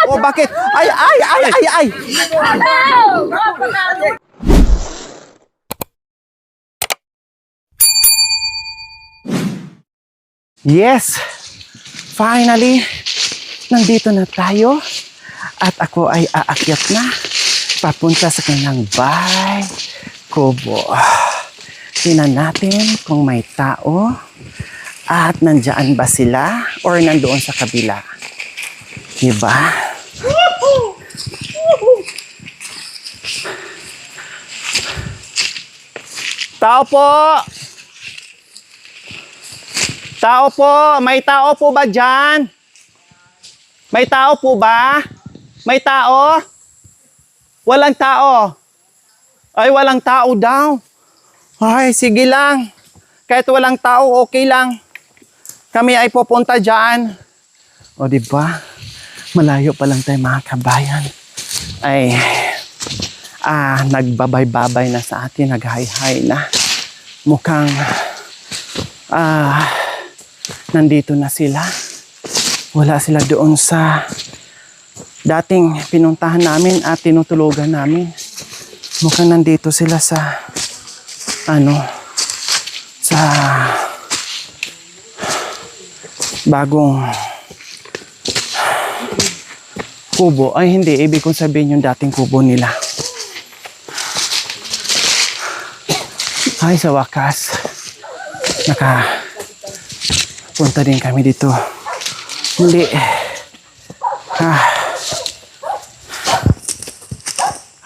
Oh, bakit? Ay! Yes! Finally, nandito na tayo. At ako ay aakyat na papunta sa kanilang bahay, kubo. Tingnan natin kung may tao at nandiyan ba sila or nandoon sa kabila. Diba? Tao po! Tao po! May tao po ba dyan? May tao po ba? May tao? Walang tao. Ay, walang tao daw. Ay, sige lang. Kahit walang tao, okay lang. Kami ay pupunta dyan. O, diba? Malayo pa lang tayo mga kabayan. Ay, nagbabay-babay na sa atin. Nag-hi-hi na. Mukhang, nandito na sila. Wala sila doon sa dating pinuntahan namin at tinutulugan namin. Mukhang nandito sila sa sa bagong kubo. Ay hindi, ibig kong sabihin yung dating kubo nila. Ay, sa wakas punta din kami dito. Muli.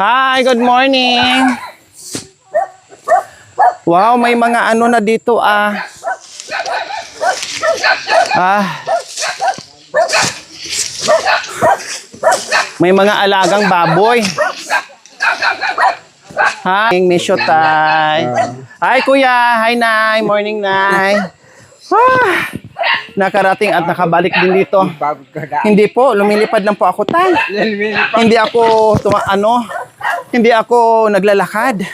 Hi, good morning. Wow, may mga ano na dito may mga alagang baboy. Hi, Misho Tay. Hi, Kuya. Hi, Nay. Morning, Nay. Nakarating at nakabalik din dito. Hindi po, lumilipad lang po ako, Tay. Hindi ako hindi ako naglalakad.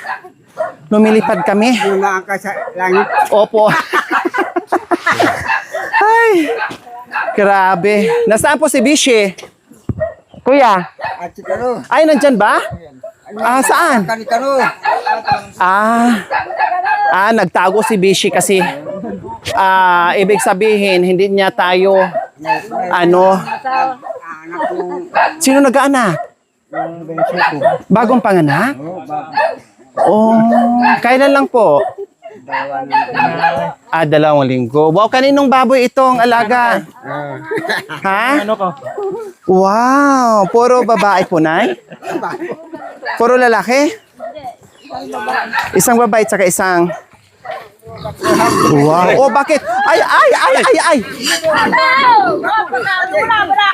Lumilipad kami. Lumaan ka sa langit. Opo. Ay, grabe. Nasaan po si Bishi? Kuya? At si Kano. Ay, nandyan ba? Saan? Kano. Nagtago si Bishi kasi ibig sabihin, hindi niya tayo sino nag-aanak? Bagong panganak? Oh, kailan lang po? 2 linggo. Wow, kaninong baboy itong alaga? Ha? Ano ko? Wow, puro babae po, Nay? Puro lalaki? Isang babae at saka isang... Wow. Oh, bakit? Ay!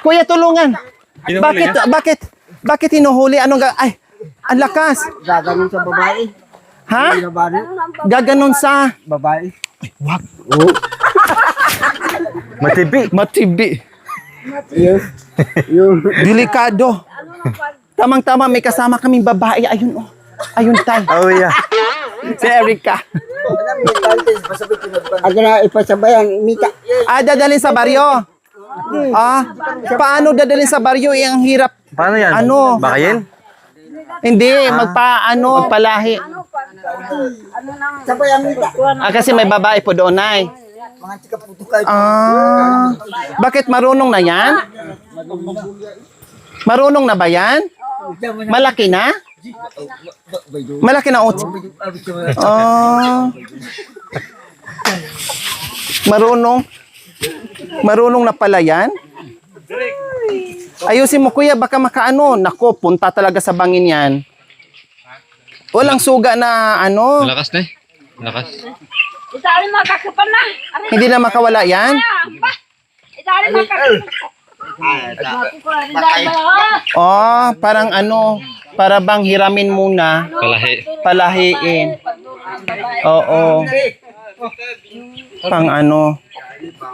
Kuya, tulungan. Bakit hinuhuli? Ay, ang lakas. Gaganon sa babae. Ha? Babae. Gaganon sa... Babae. Ay, wag. Oh. Matibi. Yung. Delikado. Tamang-tama, may kasama kaming babae. Ayun, oh. Ayun, Tay. Oh, yeah. Si Erica. Aga na ipasabayan, Mika. Dadalhin sa baryo. Paano dadalhin sa baryo? Ang hirap. Paano yan? Ano? Bakayin? Hindi, magpalahi. Sabayan, Mika. Kasi may babae po doon, Nay. Mga tika putukay. Bakit marunong na yan? Marunong na ba yan? Malaki na? Malaki na uti. Marunong na pala yan? Ayusin mo, Kuya, baka makaano. Nako, punta talaga sa bangin yan. Walang suga na Lakas na eh. Lakas. Itali makakapan na. Hindi na makawala yan? Itali makakapan. Parang para bang hiramin muna. Palahiin. Oo. Pang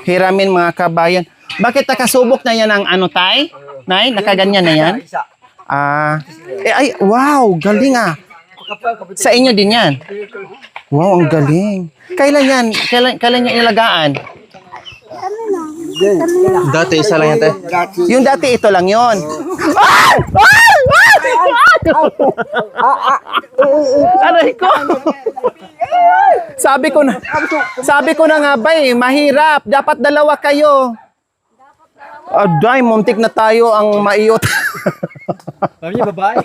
hiramin mga kabayan. Bakit nakasubok na yan ang Tay? Nay, nakaganyan na yan? Wow, galing Sa inyo din yan? Wow, ang galing. Kailan yan? Kailan niya ilagaan? Dati, isa lang yan, te. Yung dati ito lang yon. Aray ko. Sabi ko na nga ba mahirap. Dapat dalawa kayo. Aday, muntik na tayo ang maiyot. Sabi niya, babae.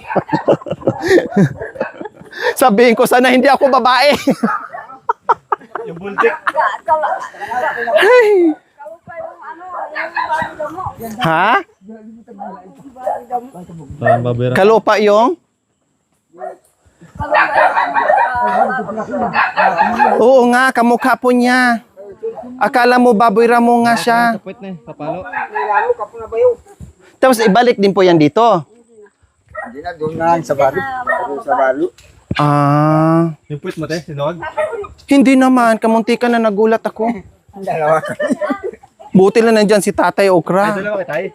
Sabihin ko sana hindi ako babae. Yung buntik. Ha? Parang babera. Kalupa yung? Oo nga, kamukha po niya. Akala mo baboy ramo nga siya. Kapit na eh, papalo. Tapos ibalik din po yan dito. Hindi na doon na sa balo. Sa balo. Ah, Yung puwit mo, te, sinuwag. hindi naman. Kamuntikan na nagulat ako. Dalawa. Buti na nandyan si Tatay Okra. Dalawa kay tayo.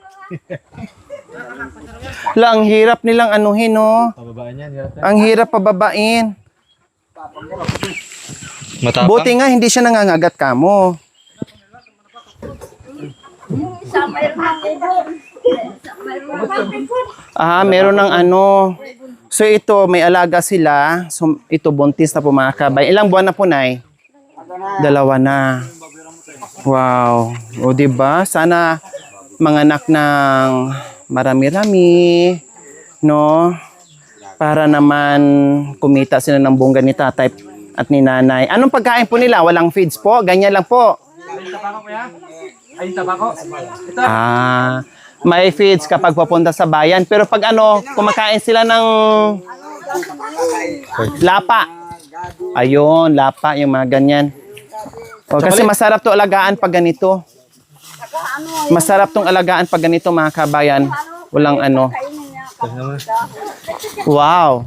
Ang hirap nilang anuhin, no? Pababaan yan, hirap, te. Ang hirap pababain. Matapang. Buti nga hindi siya nangangagat kamo. Isa mayroon ng ibon. Ah, meron ng ano. So ito, may alaga sila. So ito, buntis na po mga kabay. Ilang buwan na po, Nay? 2 na. Wow. O diba? Sana manganak ng marami-rami. No? Para naman kumita sila ng bongga ni tatay at ni nanay. Anong pagkain po nila? Walang feeds po? Ganyan lang po. Ayun, tabako. Ah, may feeds kapag papunta sa bayan. Pero pag ano, kumakain sila ng lapa. Ayun, lapa, yung mga ganyan. O, kasi masarap to alagaan pag ganito. Masarap tong alagaan pag ganito, mga kabayan. Walang ano. Wow.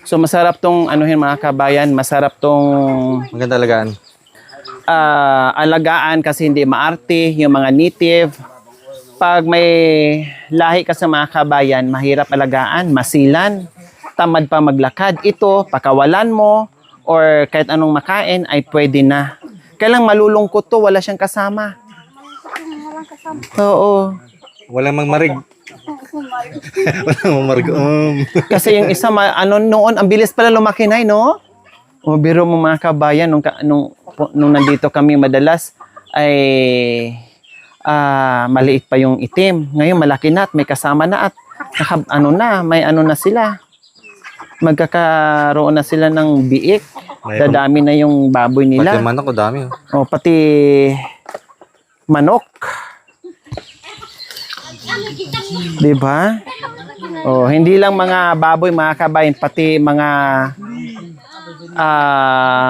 So masarap tong anuhin, mga kabayan. Masarap tong Maganda alagaan. alagaan kasi hindi maarte yung mga native. Pag may lahi ka sa mga kabayan, mahirap alagaan, masilan, tamad pa maglakad. Ito, pakawalan mo or kahit anong makain ay pwede na. Kailang malulungkot to, wala siyang kasama. Oo. Walang mangmarig. Walang mangmarig. Kasi yung isa, ano noon, ang bilis pala lumaki na, no? O, biro mo mga kabayan, nung nandito kami madalas, ay maliit pa yung itim. Ngayon, malaki na at may kasama na at may ano na sila. Magkakaroon na sila ng biik. Dadami na yung baboy Pati nila. manok ko dami. Oh. O, pati manok. Diba? O, hindi lang mga baboy, mga kabayan, pati mga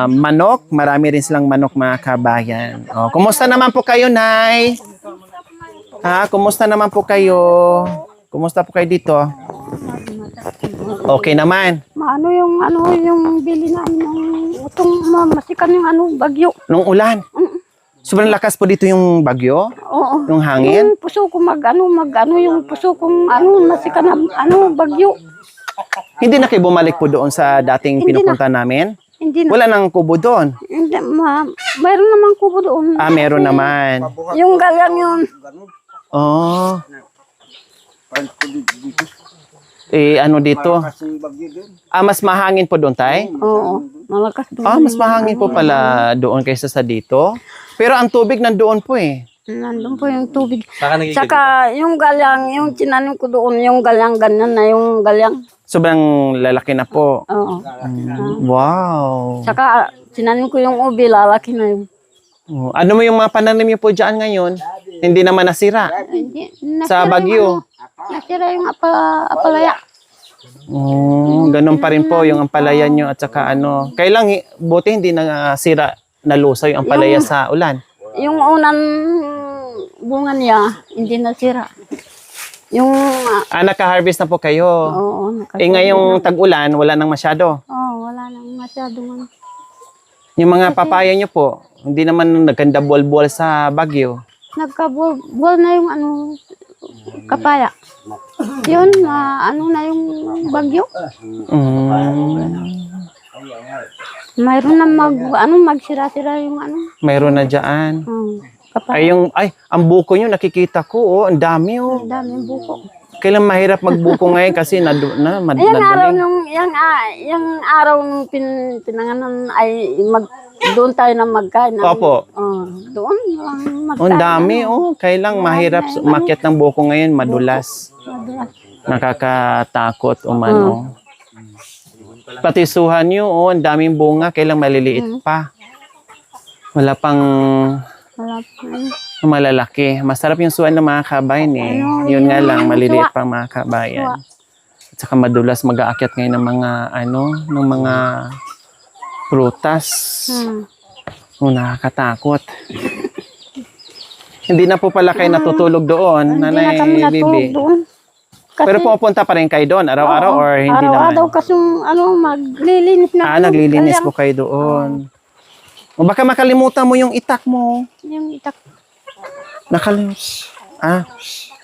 manok. Marami rin silang manok, mga kabayan. O, kumusta naman po kayo, Nay? Ha? Kumusta naman po kayo? Kumusta po kayo dito? Okay naman. Ano yung bili na yung utong masikan yung bagyo. Nung ulan. Sobrang lakas po dito yung bagyo? Oo. Yung hangin? Yung puso ko yung puso kong masikan na bagyo. Hindi na kayo bumalik po doon sa dating Hindi pinupunta namin? Hindi na. Wala nang kubo doon? Hindi, mayroon naman kubo doon. Ah, meron naman. Yung galang yun. Oh. Ano dito? Kasi bagyo doon. Mas mahangin po doon, Tay? Oo. Malakas doon. Mas mahangin po pala doon kaysa sa dito. Pero ang tubig nandoon po eh. Nandun po yung tubig. Saka nagigil. Saka yung galang, yung tinanim ko doon, yung galang, ganyan na yung galang. Sobrang lalaki na po. Oo. Wow. Saka tinanim ko yung ubi, lalaki na yun. Oh, ano mo yung mga pananim niyo po dyan ngayon? Hindi naman nasira. Hindi, Sa nasira Bagyo. yung nasira yung apalaya. Oh, ganun pa rin po yung ampalaya nyo at saka ano. Kailang buti hindi nasira, nalusaw yung ampalaya sa ulan. Yung unang bunga niya, hindi nasira. Yung, Naka-harvest na po kayo. oo, Ngayong tag-ulan, wala nang masyado. wala nang masyadong Yung mga papaya nyo po, hindi naman nagkanda bol-bol sa Bagyo. nagkabol na yung kapaya. Yun, na yung bagyo. Mayroon na magsira-sira yung Mayroon na dyan. Ang buko nyo, nakikita ko, oh, ang dami, oh. Ang daming buko. Kailan mahirap magbuko ngayon kasi Yung araw nadaling. nung, yung araw nung pinanganan ay doon tayo na magkain. Opo. Doon lang magkain. Oh, ang dami, oh. Kailang mahirap umakyat ng buko ngayon, madulas. Madulas. Nakakatakot, umano. Pati suhan nyo, oh, ang daming bunga, kailang maliliit pa. Wala pang Wala pa. malalaki. Masarap yung suwan ng mga kabayan eh. Yun nga lang, maliliit pang mga kabayan. At saka madulas mag-aakyat ngayon ng mga, ng mga prutas. Oh, nakakatakot. Hindi na po pala kayo natutulog doon, Hindi na Nanay kami natulog Bibi. doon. Kasi, Pero pupunta pa rin kayo doon, araw-araw or hindi araw-araw naman? kasi maglilinis na. Naglilinis po kayo doon. O baka makalimutan mo yung itak mo. Yung itak.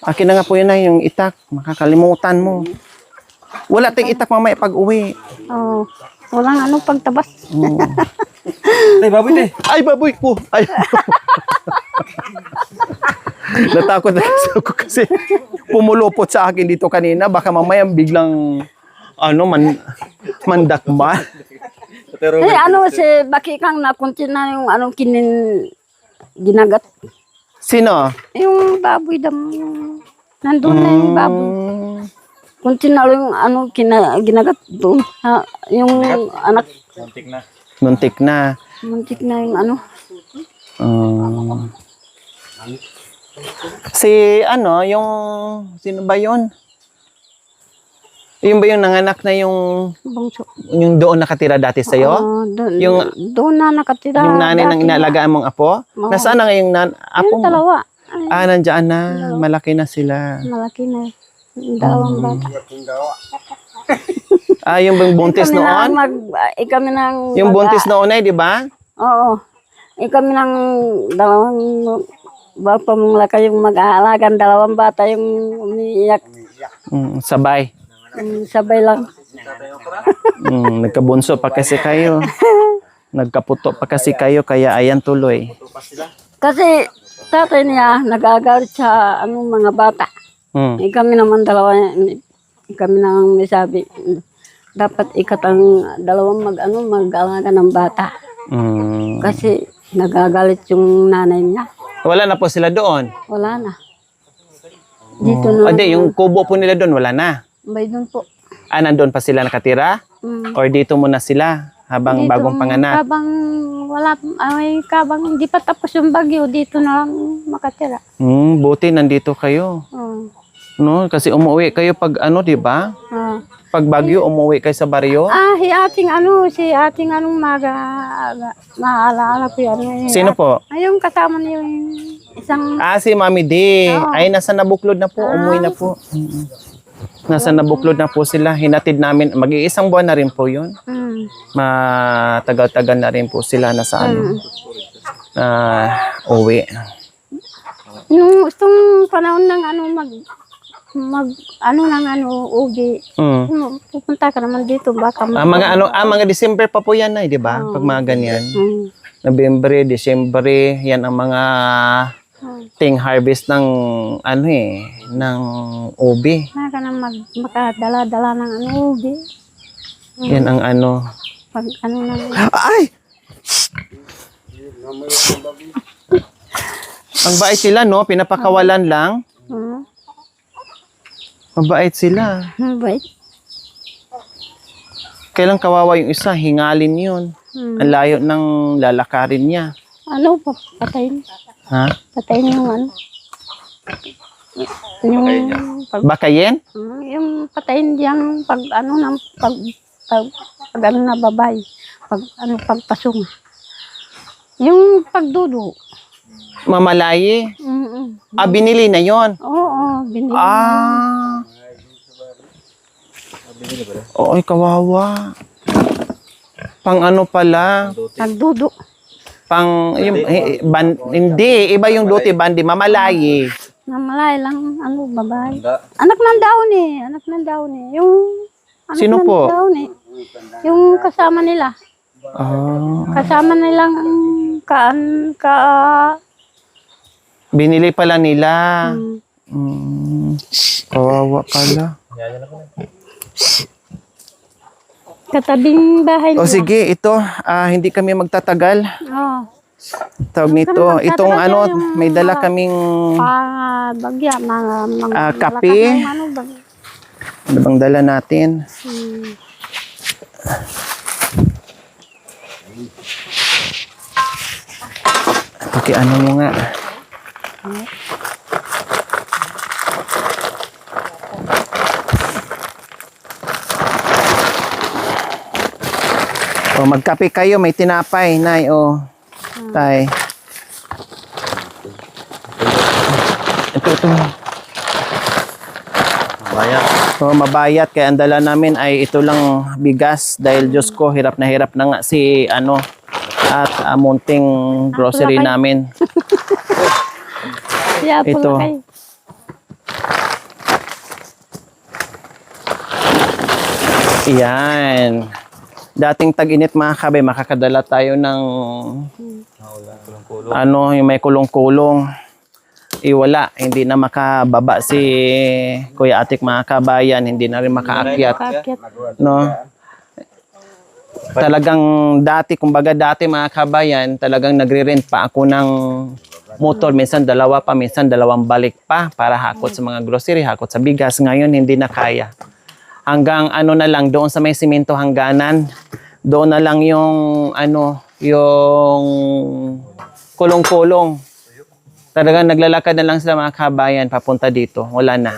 Akin na nga po yun na yung itak. Makakalimutan mo. Wala tayong itak mamaya pag uwi. Walang pagtabas. Ay, baboy te. Ay, baboy ko. Ay. Natakot na kasi ako kasi pumulupot sa akin dito kanina. Baka mamaya biglang mandakma. Si Baki kang nakunti na yung ginagat. Sino? Yung baboy dam. Nandun na yung baboy. Kunti na lang yung ginagat doon. Yung anak. Muntik na. Muntik na. Muntik na yung yung sino ba yun? Yung ba yung nanganak na yung bungso. yung doon nakatira dati sa'yo? Doon na nakatira. Yung nanay ng dati. inalagaan mong apo? Nasaan na ngayon apo Yung mo? dalawa. Nandiyan na. Malaki na sila. Malaki na. Yung dalawang bata. Yung buntis noon? Kami nang Yung buntis noon ay, di ba? Oo. Kami nang dalawang bapa mong laka yung mag-aalagan. Dalawang bata yung umiiyak. Sabay. Sabay lang. Nagkabunso pa kasi kayo. Nagkaputo pa kasi kayo, kaya ayan tuloy. Kasi tatay niya nag-aagalit sa mga bata. Kami naman dalawa, kami nang may sabi, dapat ikat ang dalawang mag-aalaga ng bata. Kasi nagagalit yung nanay niya. Wala na po sila doon? Wala na. Dito na. Yung kubo po nila doon, wala na? May doon po. Nandun pa sila nakatira? Or dito muna sila habang Dito, bagong panganak? Kabang hindi pa tapos yung bagyo, dito na lang makatira. Buti nandito kayo. No, kasi umuwi kayo pag di ba? Pag bagyo, umuwi kayo sa baryo? Si ating maalaala ko yan. Sino po? Yung kasama niyo yung isang, Si Mami D. Ay, nasa Nabuklod na po. Umuwi na po. Nasa Nabuklod na po sila. Hinatid namin. Mag-iisang buwan na rin po yun. Matagal-tagal na rin po sila nasa uwi. yung gustong panahon ng ubi. Pupunta ka naman dito, baka Mga December pa po yan, di ba? Pag mga ganyan. November, December, yan ang mga ting harvest ng ng ubi. Baka na makadala-dala ng ubi. Yan ang Pag na. Ay! Ang bait sila, no? Pinapakawalan lang. Mabait sila. Mabait. Kailang kawawa yung isa, hingalin yun. Ang layo ng lalakarin niya. Patayin. Ha? Patayin yung Bakayin? yung patayin diyang pag na babay. Pagpasong. Yung pagdudo. Mamalayi? Binili na yon. Oo, binili. Oo, kawawa. Pang pala? Pagdudo. Hindi, iba yung duty bandi, mamalayi. Namalay lang, babae. Anak ng daon eh. Yung Sino po? Daon eh. Yung kasama nila. Kasama nilang Binili pala nila. Kawawa pala. Katabing bahay O nila. sige, ito, hindi kami magtatagal. Oh. Tawag nito, itong ano, may dala kaming Bagya, mga kape. ano, bagya. Ano bang dala natin? Ano mo nga. O, magkape kayo, may tinapay, Nay, o. Tay. Ito. Bayat. So, mabayat, kaya ang dala namin ay ito lang bigas dahil Diyos ko, hirap na nga si ano at munting grocery namin. Yeah, Ito. kayo. Yan. Dating tag-init mga kabay, makakadala tayo ng ano, yung may kulong-kulong. Wala, hindi na makababa si Kuya Atik mga kabayan, hindi na rin makaakyat. Kakit. No? Talagang dati, kumbaga dati mga kabayan, talagang nagre-rent pa ako ng motor, minsan dalawa pa, minsan dalawang balik pa para hakot sa mga grocery, hakot sa bigas. Ngayon hindi na kaya. Hanggang ano na lang, doon sa may simento hangganan, doon na lang yung ano, yung kulong-kulong. Talagang naglalakad na lang sila mga kabayan papunta dito. Wala na.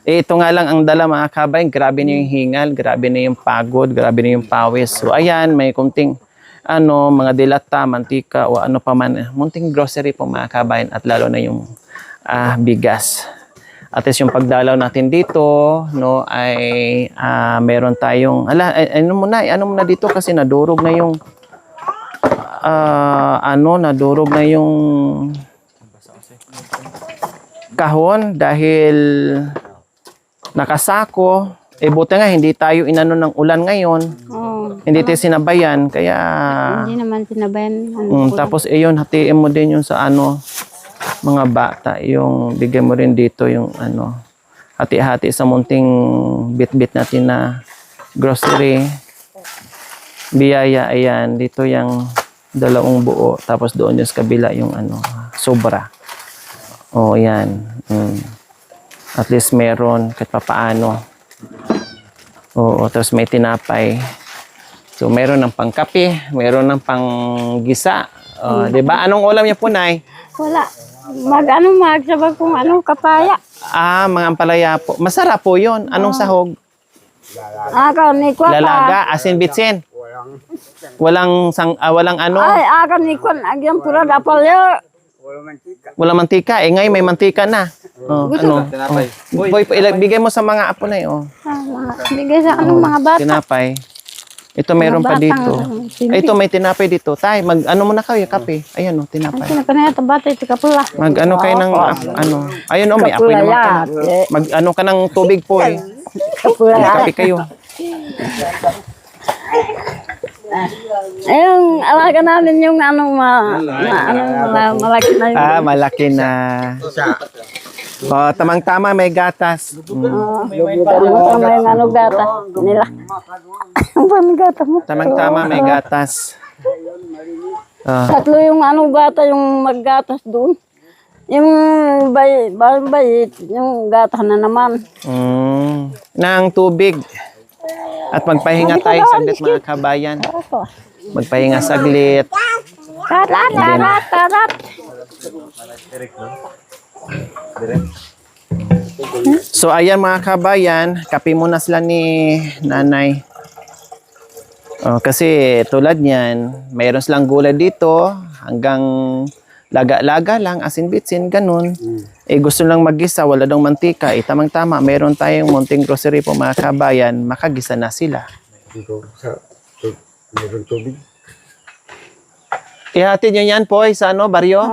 Ito nga lang ang dala mga kabayan. Grabe na yung hingal, grabe na yung pagod, grabe na yung pawis. So ayan, may kunting ano, mga dilata, mantika o ano pa man. Munting grocery po mga kabayan at lalo na yung bigas. At least yung pagdalaw natin dito, no, ay meron tayong, ano muna dito kasi nadurog na yung, nadurog na yung kahon dahil nakasako. Buti nga hindi tayo inano ng ulan ngayon. Oh. Hindi tayo sinabayan kaya Hindi naman sinabayan. tapos yun, hatiin mo din yung sa ano mga bata, yung bigay mo rin dito yung ano, hati-hati sa munting bit-bit natin na grocery. Biyaya, ayan, dito yung 2 buo, tapos doon yung sa kabila yung ano, sobra. O, yan. At least meron kahit papaano. Oo, tapos may tinapay. So, meron ng pangkape, meron ng panggisa. Di ba? Anong ulam niya po, Nay? Wala. Magsabag kung anong kapaya. Mga ampalaya po. Masarap po yun. Anong sahog? Ni Kwan. Lalaga, asin bitsin. Walang ano? Ay, ni Kwan. Agyan pura dapalyo. Walang mantika. Ngayon may mantika na. Ano? Tinapay. Boy, bigay mo sa mga apo na yun. Bigay sa anong mga bata. Tinapay. Ito meron pa dito. Ito may tinapay dito. Tay, ano muna kayo, kape. Ayan o, tinapay. Kanaya bata ito kapula. Ano kayo ng ano. Ayun o, may apoy naman ka. Ano ka ng tubig po eh. Kapula. May kape kayo. Ayun, alaga namin yung malaki na yun. Malaki na. Tamang-tama may gatas. Tama yung gata nila. Ang gata mo. Tamang-tama may gatas. Tatlo yung gata yung maggatas doon. Yung bayit, yung gata na naman. Nang tubig. At magpahinga tayo saglit mga kabayan. Magpahinga saglit. Tarat. So ayan mga kabayan, kape muna sila ni nanay. Kasi tulad niyan, mayroon silang gulay dito hanggang laga-laga lang, asin bitsin, ganun. Gusto lang maggisa, wala dong mantika. Tamang-tama, mayroon tayong munting grocery po mga kabayan, makagisa na sila. Dito sa meron tubig. Ihatid nyo yan po sa baryo?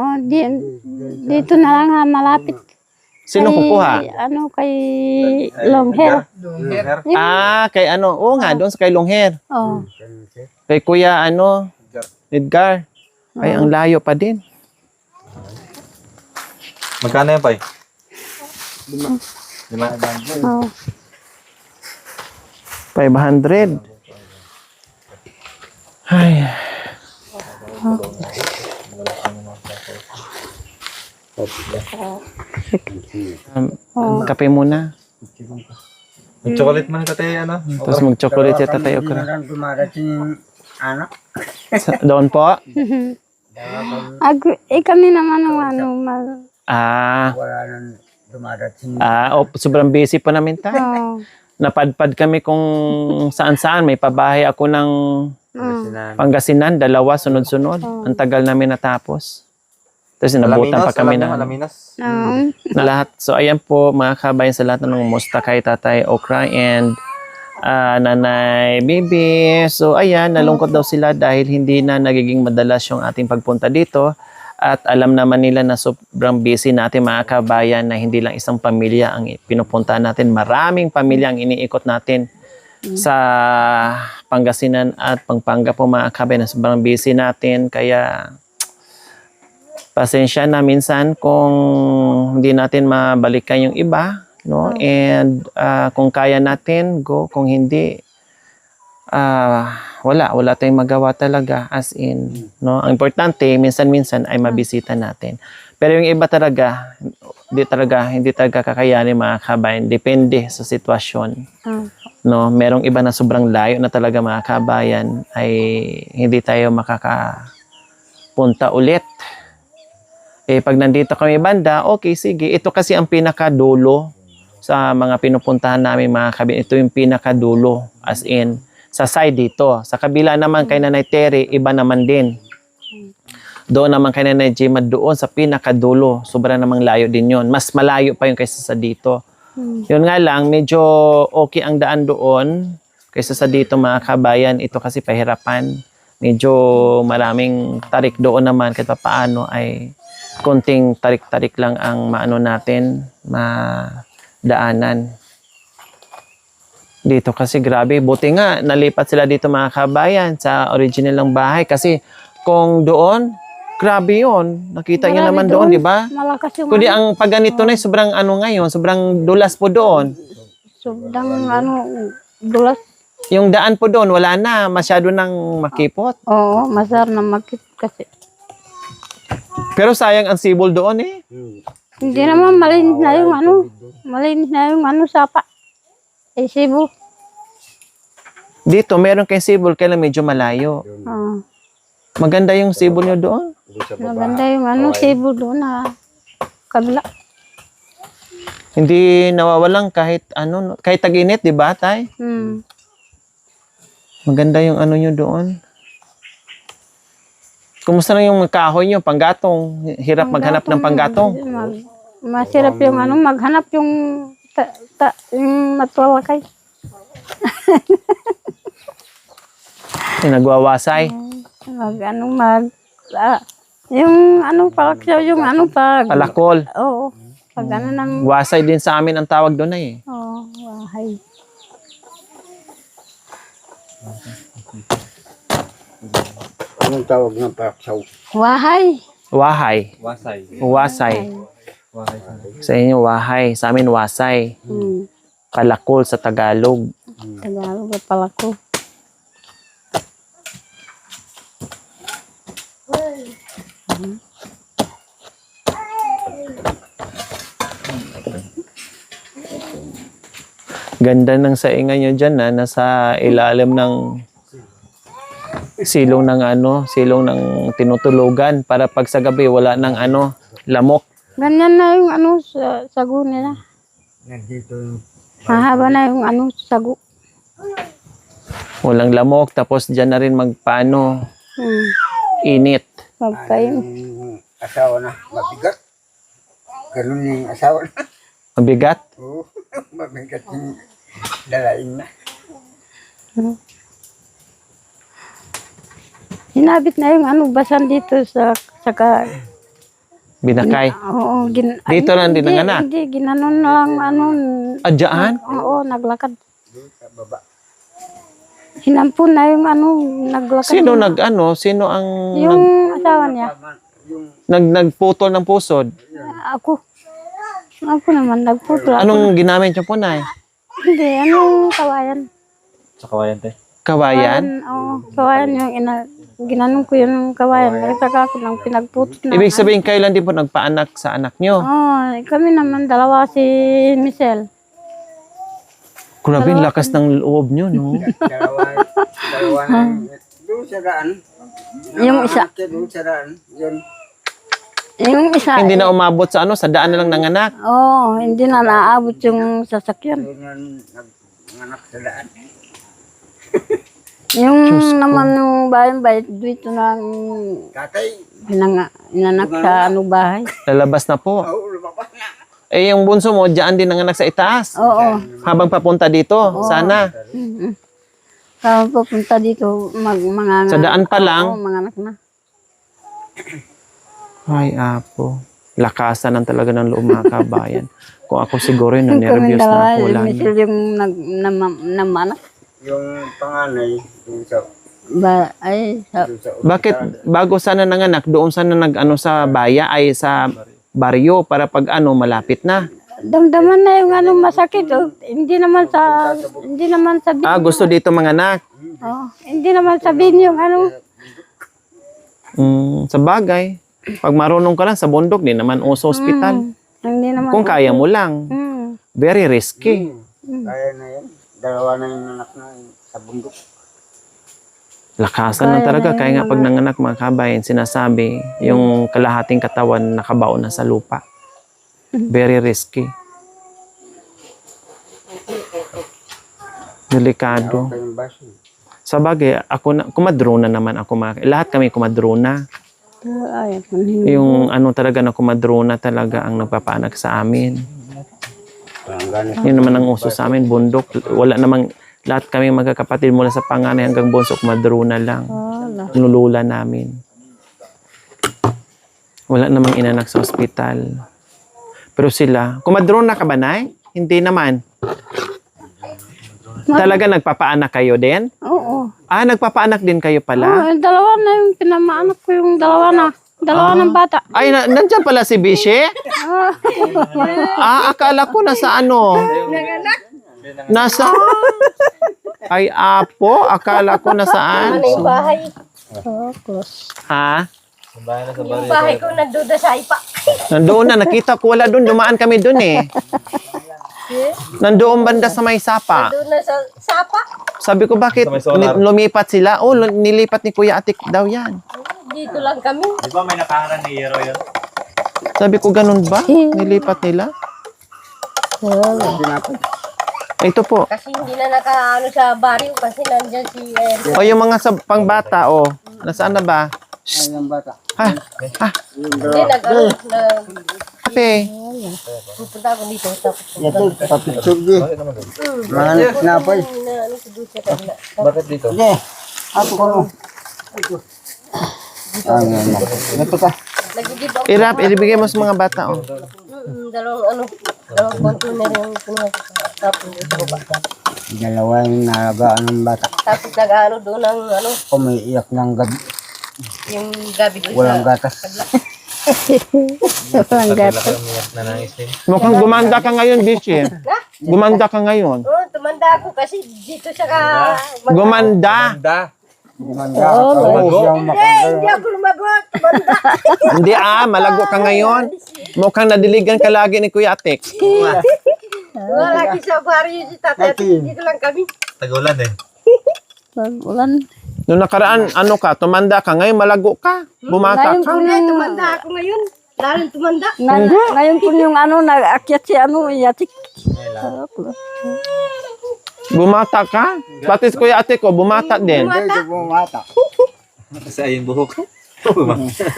Dito na lang malapit. Sino kukuha? Kay Longhair. Kay ano? Oo nga, doon sa kay Longhair. Oh. Kay Kuya Edgar. Ay, ang layo pa din. Magkano yan, Pai? Lima. Oo. 500. Ay. Kape muna. May chocolate man tatay, ano? Tapos mag-chocolate siya tatay okra. Meron dumarating yung ano. Doon po? Kami naman ang ano, Wala nang dumarating. Sobrang busy pa namin tayo. Oo. Napadpad kami kung saan-saan. May pabahay ako ng Pangasinan, 2 sunod-sunod. Ang tagal namin natapos. Tapos inabutan pa kami na Alaminos. na lahat. So ayan po mga kabayan sa lahat ng musta kay Tatay Okra and Nanay Bibi. So ayan, nalungkot daw sila dahil hindi na nagiging madalas yung ating pagpunta dito. At alam naman nila na sobrang busy natin mga kabayan na hindi lang isang pamilya ang pinupunta natin. Maraming pamilya ang iniikot natin sa Pangasinan at Pampanga po mga kabayan. Sobrang busy natin kaya pasensya na minsan kung hindi natin mabalikan yung iba, no? And kung kaya natin, go. Kung hindi, wala tayong magawa talaga as in, no? Ang importante minsan-minsan ay mabisita natin. Pero yung iba talaga hindi talaga kakayanin mga kabayan. Depende sa sitwasyon. No, merong iba na sobrang layo na talaga mga kabayan ay hindi tayo makakapunta ulit. Pag nandito kami banda, okay, sige. Ito kasi ang pinakadulo sa mga pinupuntahan namin mga kabayan. Ito yung pinakadulo as in sa side dito. Sa kabila naman kay Nanay Terry, iba naman din. Doon naman kay Nanay Gemma, doon sa pinakadulo. Sobra namang layo din yon. Mas malayo pa yung kaysa sa dito. Yun nga lang, medyo okay ang daan doon kaysa sa dito mga kabayan. Ito kasi pahirapan. Medyo maraming tarik doon naman kahit paano ay konting tarik-tarik lang ang maano natin, madaanan. Dito kasi grabe. Buti nga, nalipat sila dito mga kabayan sa original ng bahay. Kasi kung doon, grabe yun. Nakita niyo naman doon, di ba? Malakas yung Kundi ang pag ganito na, sobrang ano ngayon, sobrang dulas po doon. sobrang dulas. Yung daan po doon, wala na. Masyado nang makipot. Oo, masar na makit kasi. Pero sayang ang sibol doon eh. Hindi naman malinis na yung malinis na yung sapa. Sibo. Dito, meron kay sibol, kaya medyo malayo. Maganda yung sibol nyo doon. Maganda yung sibo doon na kabila. Hindi nawawalan kahit kahit tag-init, di ba, tay? Maganda yung nyo doon. Kumusta na yung kahoy nyo, panggatong? Hirap maghanap ng panggatong? Masirap yung maghanap yung yung matwalakay. Nagwawasay. Yung palakyaw, yung pag... Palakol. Oo. Pag ng... Wasay din sa amin ang tawag doon eh. Oo, wahay. Anong tawag ng paksaw? Wahay. Wahay. Wasay. Wasay. Wasay. Sa inyo, wahay. Sa amin, wasay. Palakol sa Tagalog. Tagalog at palako. Ganda ng saingan nyo dyan na nasa ilalim ng silong ng silong ng tinutulugan para pag sa gabi wala ng lamok. Ganyan na yung sago nila. Nandito yung Mahaba na yung sago. Walang lamok tapos dyan na rin magpaano init. Pagkain. asawa na mabigat. Ganun yung asawa na. Mabigat. Oo, mabigat yung dalain na. Hinabit na yung basan dito sa Binakay. Oo, Dito lang din ang anak? Hindi, ginanon lang Adyaan? Oo, naglakad. Sa baba. Hinampun na yung naglakad. Sino Yung asawa niya. Yung nagputol ng pusod? Ako. Ako naman, nagputol. Anong ginamit niyo po, Nay? Hindi, anong kawayan? Sa kawayan, te. Kawayan? Oo, kawayan yung ginanong ko yung kawayan. Nagtaka ako ng pinagputol na. Ibig sabihin, kayo lang din po nagpaanak sa anak niyo. Oo, kami naman, dalawa si Michelle. Grabe, lakas ng loob niyo, no? Dalawa na doon sa daan. Yung isa. Doon sa daan. Yun. Yung isa. Hindi na umabot sa ano, sa daan na lang nanganak. Oo, hindi na naabot yung sasakyan. Doon yan nanganak sa daan. Yung naman yung bayan-bayit, dito na Tatay. inanak sa ano bahay. Lalabas na po. Oo, lumabas na. Eh, yung bunso mo, diyan din nanganak sa itaas. Oo. Habang papunta dito, sana. Kaya pupunta dito, mga Sa daan pa lang? Oo, mga anak na. Ay, apo. Lakasan ng talaga ng loob mga kabayan. Kung ako siguro yun, Kami nervyos na dalawa, ako lang. Michelle yung namanak. Yung panganay, doon sa... Bakit bago sana nanganak, doon sana nag-ano sa baya, ay sa baryo, para pag ano, malapit na? Damdaman na yung ano masakit. Oh. Hindi naman sabihin. Gusto dito manganak. Oh, hindi naman sabihin yung ano. Sa bagay. Pag marunong ka lang sa bundok, di naman uso hospital. Hindi naman. Kung kaya mo lang. Very risky. Kaya na yan. Dalawa na yung anak na sa bundok. Lakasan na talaga. Kaya nga pag nanganak mga kabayan, sinasabi, yung kalahating katawan nakabaon na sa lupa. Very risky. Delikado. Kayong baso. Sa bagay, kumadrona naman ako. Lahat kami kumadrona. Ay, Yung ano talaga na kumadrona talaga ang nagpapaanak sa amin. Yun naman ang uso sa amin, bundok. Wala namang, lahat kami magkakapatid mula sa panganay hanggang bunso, kumadrona lang. Nulula namin. Wala namang inanak sa ospital. Pero sila, kumadrona ka ba, Nay? Hindi naman. Talaga nagpapaanak kayo din? oo. Nagpapaanak din kayo pala? Oh, dalawa na yung pinamaanak ko yung dalawa na. Dalawa ng bata. Ay, nandyan pala si Bishe? Akala ko nasa ano? Nasa... Ay, apo, akala ko nasaan? Yung bahay. Oh, close. Ha? Yung bahay ko nandun sa ipa. Nandoon na, nakita ko, wala doon, dumaan kami doon eh. Nandoon banda sa may sapa. Doon na sa sapa. Sabi ko, bakit Sa may solar. lumipat sila? Oh, nilipat ni Kuya Atik daw yan. Dito lang kami. Di ba may nakaharang ni Yero yun? Sabi ko, ganun ba? Nilipat nila? Ito po. Kasi hindi na nakaano sa baryo kasi nandyan si O, yung mga pangbata, oh. Nasaan na ba? Ay, yung bata. Hindi nag-ano. Kape. Pupunta ako dito. Tapos Ito, papicture di. Mga sinapay. ano si Dulce kanina. Bakit dito? Hindi. Ako ko no. Ito ka. Nag-give out. Irap, ibigay mo sa mga bata, oh. Dalawang container yung kinuha ko. Tapos dito ko bata. Dalawa yung nalagaan ng bata. Tapos nag-ano doon ng ano, Umiiyak ng gabi. yung gabi doon Walang gatas. Walang gatas. Nanangis din. Mukhang gumanda ka ngayon, Bishi. Gumanda ka ngayon. Oh, tumanda ako kasi dito siya ka... Gumanda. Da. Gumanda ako. Siyang Hindi ako lumagot. Tumanda. Hindi malago ka ngayon. Mukhang nadiligan ka lagi ni Kuya Atik. Wala ki sa baryo si tatay. Dito lang kami. Tagulan eh. Ulan. Noong nakaraan, ano ka, tumanda ka. Ngayon, malago ka. Bumata ka. Tumanda ako ngayon. Lalong tumanda. Ngayon ko yung ano, nag-akyat si ano, yatik. Bumata ka. Pati si Kuya Atik ko, bumata din. Ito bumata. Kasi ayun buhok.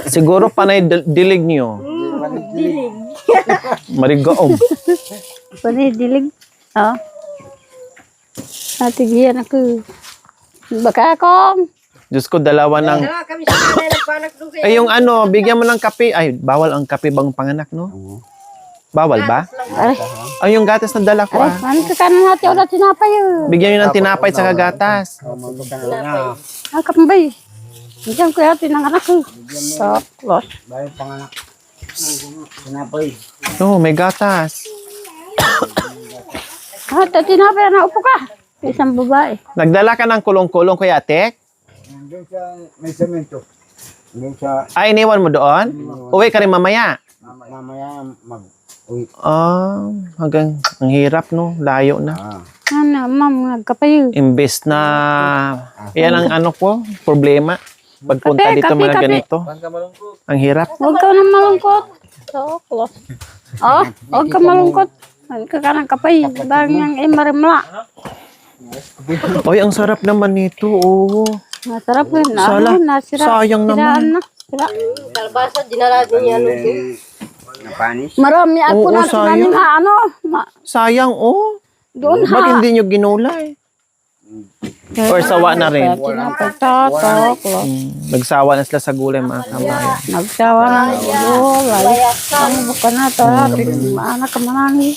Siguro panay dilig niyo. Dilig. Marigoom. Dilig. Oh. Natigyan ako. Baka ako. Diyos ko, dalawa ng... Kami sa kanay nagpanak doon kayo. Ay, yung ano, bigyan mo ng kape. Ay, bawal ang kape bang panganak, no? Bawal ba? Aray. Ay, yung gatas na dala ko, ah. Ano ka kanan natin ulit sinapay yun? Bigyan nyo ng tinapay sa gatas. Ang kapambay. Diyan ko yati ng anak ko. Sa klos. Bahay panganak. Sinapay. Oh, may gatas. Tinapay na upo ka. Isang babae. Nagdala ka ng kulong-kulong, Kuya Tek? Nandun sa may semento. Nandun sa Ay, iniwan mo doon? Uwi ka rin mamaya. mamaya mag-uwi. Hanggang, ang hirap, no? Layo na. Ano, ma'am, nagkapayo. Imbes na, yan ang ano po, problema. Pagpunta Kape, dito kape, mga kape. ganito. Ang hirap. Huwag ka na malungkot. Soklo. Oh, huwag ka malungkot. Huwag ka ng kapay. Bang yung marimla. Oy, ang sarap naman nito, oh. Masarap yun. Sala, Nasira. sayang naman. Sira. Kalbasa, dinala niya yan. Napanis. Marami ako Oo, na sayang. tinanim Sayang, oh. doon Ba't hindi nyo ginulay? Or sawa na rin? Tinapagtatok. Nagsawa na sila sa gulay, mga kabayan. Nagsawa na. Gulay. Ang buka na ito. Anak ka manangis.